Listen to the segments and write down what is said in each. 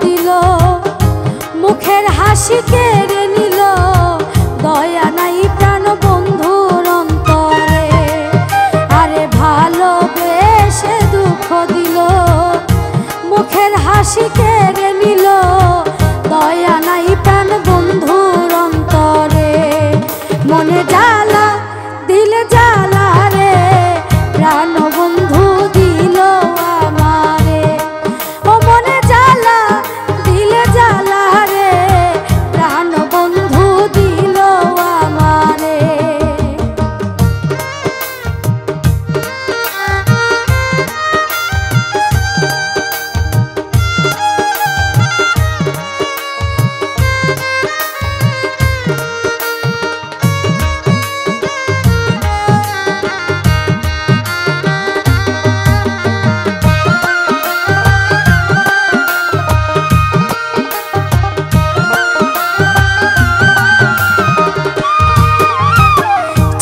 দিল, মুখের হাসি কেড়ে নিল, দয়া নাই প্রাণ বন্ধুর অন্তরে। আরে ভালোবেসে দুঃখ দিল, মুখের হাসি কেড়ে নিল, দয়া নাই প্রাণ বন্ধুর অন্তরে। মনে জ্বালা দিলে জ্বালা রে, প্রাণ বন্ধু দিল আমারে। ও মনে জ্বালা দিলে জ্বালা রে, প্রাণ বন্ধু দিল আমারে।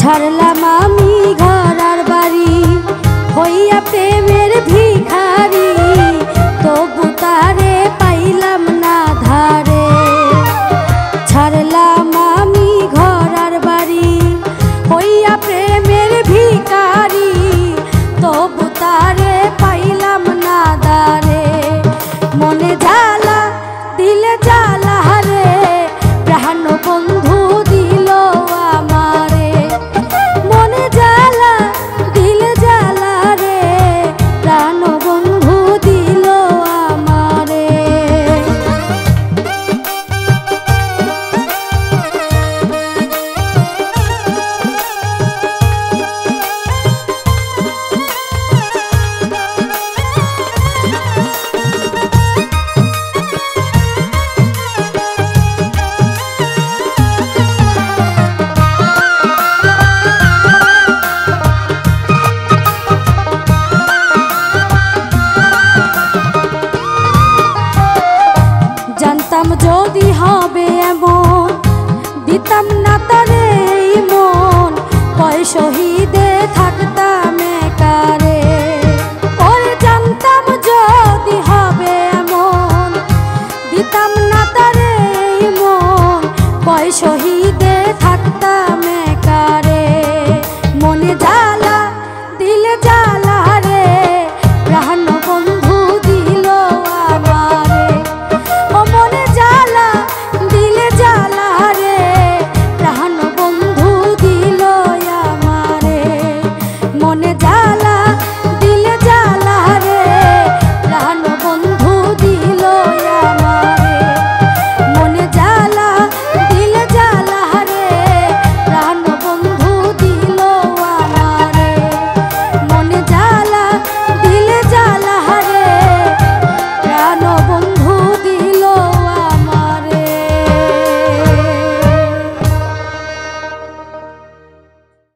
ছাড়লাম আমি ঘর আর বাড়ি, হইয়া প্রেমের ভিড়